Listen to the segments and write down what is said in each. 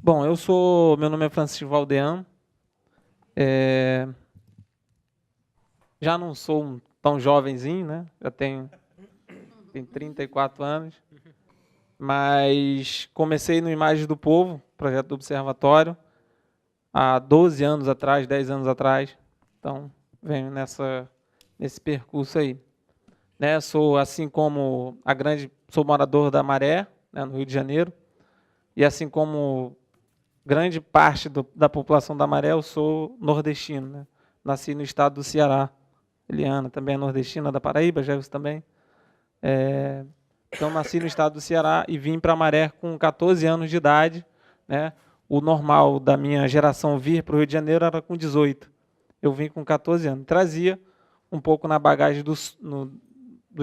Bom, meu nome é Francisco Valdean. É, já não sou tão jovenzinho, né? Tenho 34 anos, mas comecei no Imagens do Povo, projeto do Observatório, há 12 anos atrás, 10 anos atrás. Então, venho nesse percurso aí. Né? Sou, assim como sou morador da Maré, né, no Rio de Janeiro, e assim como grande parte da população da Maré, eu sou nordestino, né? Nasci no estado do Ceará. Eliana também é nordestina, da Paraíba, Jefferson também. Então, nasci no estado do Ceará e vim para Maré com 14 anos de idade. Né? O normal da minha geração vir para o Rio de Janeiro era com 18. Eu vim com 14 anos. Trazia um pouco na bagagem dos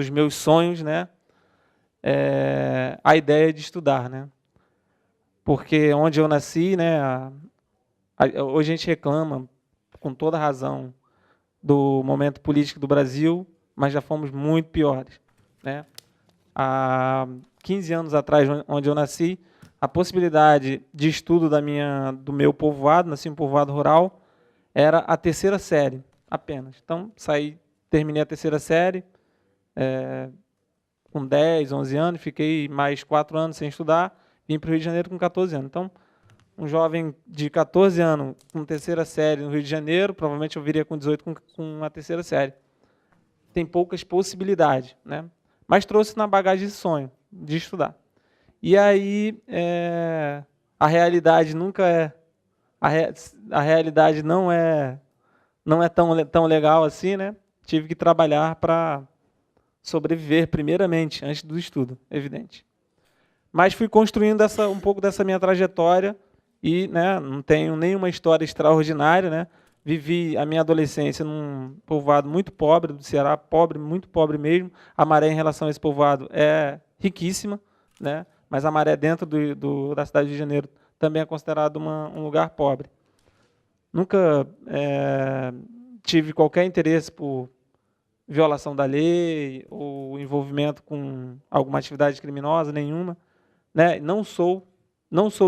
meus sonhos, né? A ideia de estudar, né? Porque onde eu nasci, né? Hoje a gente reclama, com toda razão, do momento político do Brasil, mas já fomos muito piores. Né? Há 15 anos atrás, onde eu nasci, a possibilidade de estudo do meu povoado, nasci em um povoado rural, era a terceira série, apenas. Então, terminei a terceira série, com 10, 11 anos, fiquei mais 4 anos sem estudar, vim para o Rio de Janeiro com 14 anos. Então, um jovem de 14 anos com terceira série no Rio de Janeiro, provavelmente eu viria com 18 com a terceira série. Tem poucas possibilidades, né? Mas trouxe na bagagem esse sonho de estudar. E aí a realidade nunca é a realidade não é tão legal assim, né? Tive que trabalhar para sobreviver primeiramente antes do estudo, evidente. Mas fui construindo um pouco dessa minha trajetória e, né, não tenho nenhuma história extraordinária, né? Vivi a minha adolescência num povoado muito pobre do Ceará, pobre, muito pobre mesmo. A Maré, em relação a esse povoado, é riquíssima, né? Mas a Maré, dentro da cidade de Janeiro, também é considerado um lugar pobre. Nunca tive qualquer interesse por violação da lei ou envolvimento com alguma atividade criminosa, nenhuma. Né? Não sou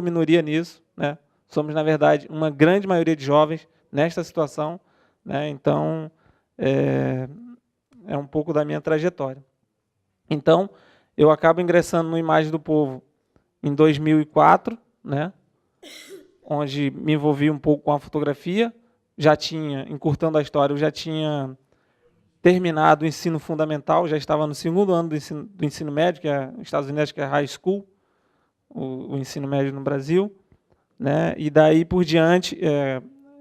minoria nisso, né? Somos, na verdade, uma grande maioria de jovens nesta situação, né? Então, é um pouco da minha trajetória. Então, eu acabo ingressando no Imagens do Povo em 2004, né? Onde me envolvi um pouco com a fotografia, encurtando a história, eu já tinha terminado o ensino fundamental, já estava no segundo ano do ensino médio, que é nos Estados Unidos, que é high school, o ensino médio no Brasil, né? E daí por diante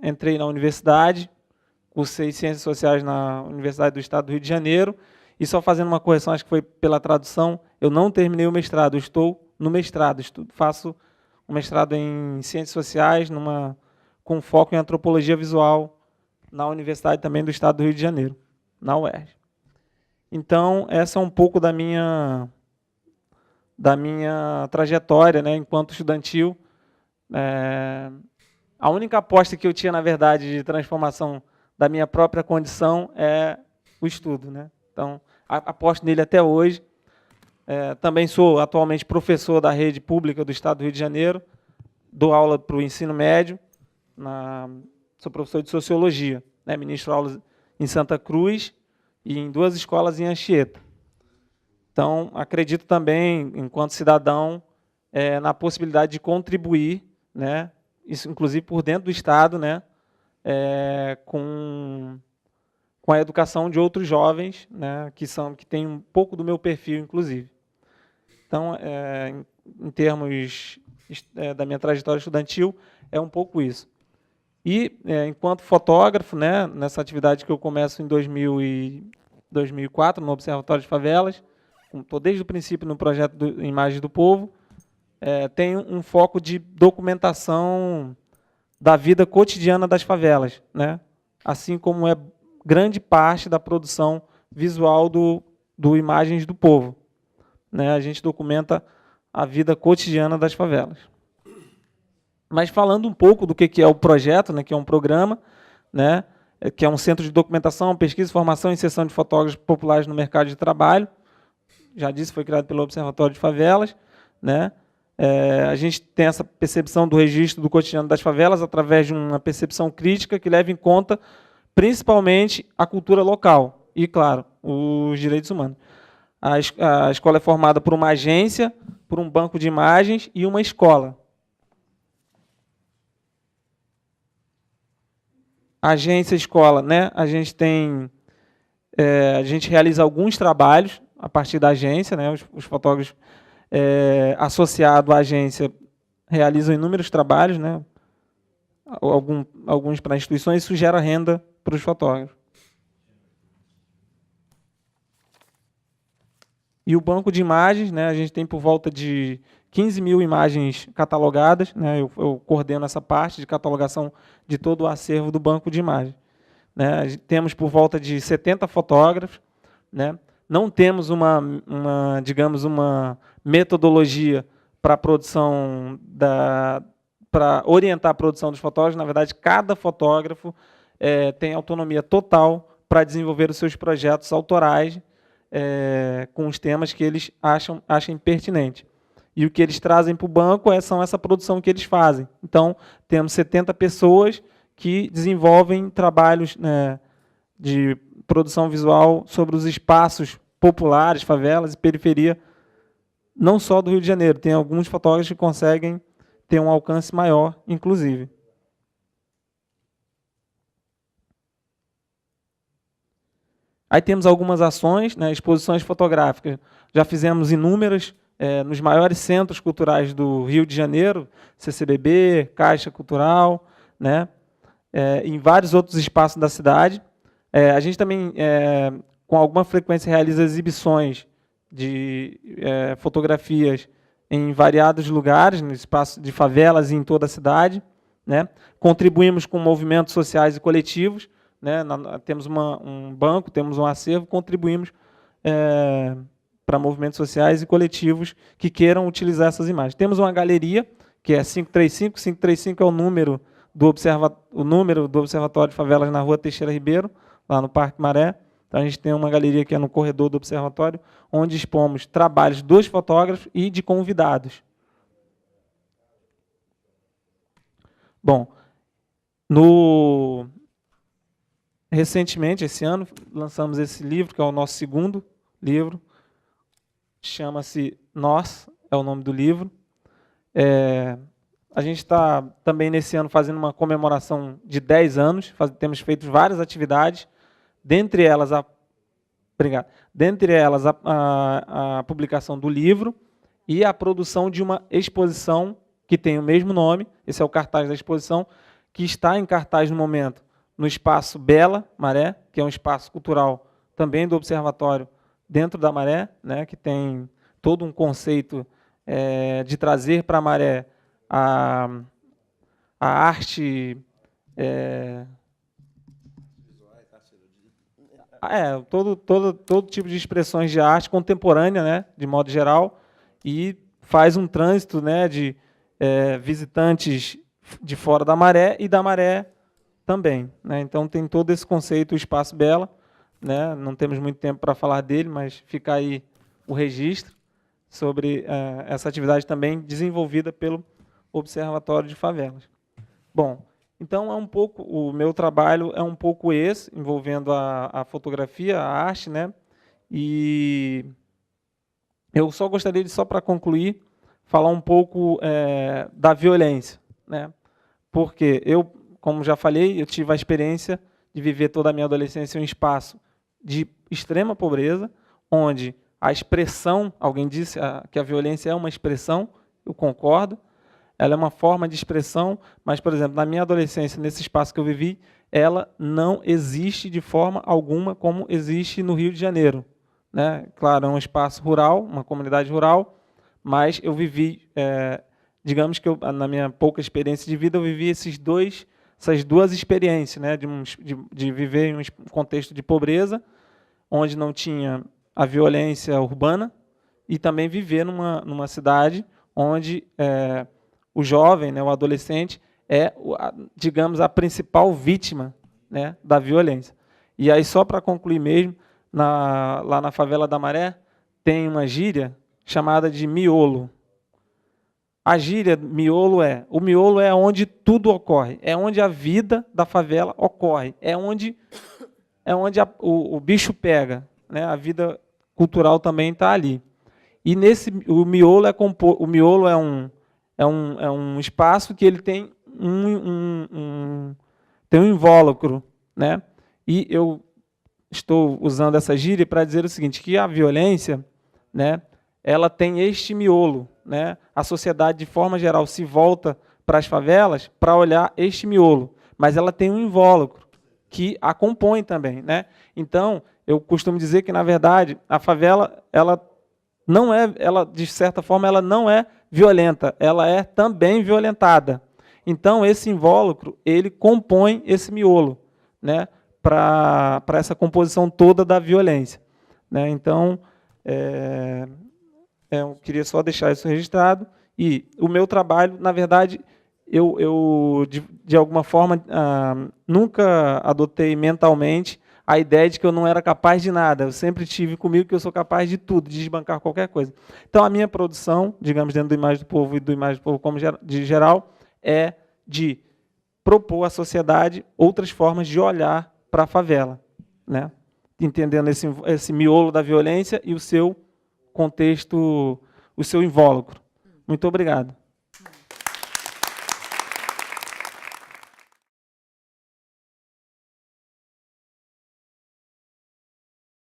entrei na universidade, cursei Ciências Sociais na Universidade do Estado do Rio de Janeiro, e só fazendo uma correção, acho que foi pela tradução, eu não terminei o mestrado, eu estou no mestrado, faço um mestrado em Ciências Sociais, com foco em Antropologia Visual, na Universidade também do Estado do Rio de Janeiro, na UERJ. Então, essa é um pouco da minha trajetória, né, enquanto estudantil. A única aposta que eu tinha, na verdade, de transformação da minha própria condição é o estudo. Né? Então, aposto nele até hoje. Também sou atualmente professor da rede pública do Estado do Rio de Janeiro, dou aula para o ensino médio, sou professor de Sociologia, né? Ministro aulas em Santa Cruz e em 2 escolas em Anchieta. Então, acredito também, enquanto cidadão, na possibilidade de contribuir, né, isso inclusive por dentro do Estado, né, com a educação de outros jovens, né, que têm um pouco do meu perfil, inclusive. Então, em termos da minha trajetória estudantil, é um pouco isso. E, enquanto fotógrafo, né, nessa atividade que eu começo em 2004, no Observatório de Favelas, estou desde o princípio no projeto do Imagens do Povo, tenho um foco de documentação da vida cotidiana das favelas, né? Assim como é grande parte da produção visual do Imagens do Povo. Né? A gente documenta a vida cotidiana das favelas. Mas falando um pouco do que é o projeto, né, que é um programa, né, que é um centro de documentação, pesquisa, formação e inserção de fotógrafos populares no mercado de trabalho. Já disse, foi criado pelo Observatório de Favelas. Né? A gente tem essa percepção do registro do cotidiano das favelas através de uma percepção crítica que leva em conta, principalmente, a cultura local e, claro, os direitos humanos. A escola é formada por uma agência, por um banco de imagens e uma escola. Agência, escola, né? A gente realiza alguns trabalhos a partir da agência, né? Os fotógrafos associados à agência realizam inúmeros trabalhos, né? Alguns para instituições, isso gera renda para os fotógrafos. E o banco de imagens, né? A gente tem por volta de 15 mil imagens catalogadas, né? Eu coordeno essa parte de catalogação de todo o acervo do banco de imagens, né? Temos por volta de 70 fotógrafos, né? Não temos digamos, uma metodologia para produção para orientar a produção dos fotógrafos. Na verdade, cada fotógrafo tem autonomia total para desenvolver os seus projetos autorais com os temas que eles achem pertinentes. E o que eles trazem para o banco são essa produção que eles fazem. Então, temos 70 pessoas que desenvolvem trabalhos, né, de produção visual sobre os espaços populares, favelas e periferia, não só do Rio de Janeiro. Tem alguns fotógrafos que conseguem ter um alcance maior, inclusive. Aí temos algumas ações, né, exposições fotográficas. Já fizemos inúmeras nos maiores centros culturais do Rio de Janeiro, CCBB, Caixa Cultural, né, em vários outros espaços da cidade. A gente também, com alguma frequência, realiza exibições de fotografias em variados lugares, no espaço de favelas e em toda a cidade, né. Contribuímos com movimentos sociais e coletivos, né. Temos um banco, temos um acervo, contribuímos para movimentos sociais e coletivos que queiram utilizar essas imagens. Temos uma galeria, que é 535. 535 é o número do Observatório de Favelas na Rua Teixeira Ribeiro, lá no Parque Maré. Então, a gente tem uma galeria que é no corredor do Observatório, onde expomos trabalhos dos fotógrafos e de convidados. Bom, recentemente, esse ano, lançamos esse livro, que é o nosso segundo livro, chama-se Nós, é o nome do livro. A gente está também, nesse ano, fazendo uma comemoração de 10 anos, temos feito várias atividades, dentre elas a publicação do livro e a produção de uma exposição que tem o mesmo nome, esse é o cartaz da exposição, que está em cartaz no momento no Espaço Bela Maré, que é um espaço cultural também do Observatório, dentro da Maré, né, que tem todo um conceito de trazer para a Maré a arte... todo tipo de expressões de arte contemporânea, né, de modo geral, e faz um trânsito, né, de visitantes de fora da Maré e da Maré também, né? Então, tem todo esse conceito, o Espaço Bela, né? Não temos muito tempo para falar dele, mas fica aí o registro sobre essa atividade também desenvolvida pelo Observatório de Favelas. Bom, então o meu trabalho é um pouco esse, envolvendo a fotografia, a arte, né? E eu só gostaria de, só para concluir, falar um pouco da violência, né? Porque eu, como já falei, eu tive a experiência de viver toda a minha adolescência em um espaço de extrema pobreza, onde a expressão, alguém disse que a violência é uma expressão, eu concordo, ela é uma forma de expressão, mas, por exemplo, na minha adolescência, nesse espaço que eu vivi, ela não existe de forma alguma como existe no Rio de Janeiro, né? Claro, é um espaço rural, uma comunidade rural, mas eu vivi, digamos que na minha pouca experiência de vida, eu vivi essas duas experiências, né? De viver em um contexto de pobreza, onde não tinha a violência urbana, e também viver numa cidade onde o jovem, né, o adolescente, digamos, a principal vítima, né, da violência. E aí, só para concluir mesmo, lá na favela da Maré, tem uma gíria chamada de miolo. a gíria o miolo é onde tudo ocorre, é onde a vida da favela ocorre, é onde o bicho pega, né? A vida cultural também está ali. E o miolo é um espaço que ele tem tem um invólucro, né? E eu estou usando essa gíria para dizer o seguinte, que a violência, né, ela tem este miolo, né? A sociedade, de forma geral, se volta para as favelas para olhar este miolo, mas ela tem um invólucro que a compõe também, né? Então, eu costumo dizer que, na verdade, a favela, de certa forma, ela não é violenta, ela é também violentada. Então, esse invólucro, ele compõe esse miolo, né, para essa composição toda da violência, né? Então, eu queria só deixar isso registrado. E o meu trabalho, na verdade, eu de alguma forma, nunca adotei mentalmente a ideia de que eu não era capaz de nada. Eu sempre tive comigo que eu sou capaz de tudo, de desbancar qualquer coisa. Então, a minha produção, digamos, dentro do Imagem do Povo e do Imagem do Povo como de geral, é de propor à sociedade outras formas de olhar para a favela, né? Entendendo esse miolo da violência e o seu contexto, o seu invólucro. Muito obrigado.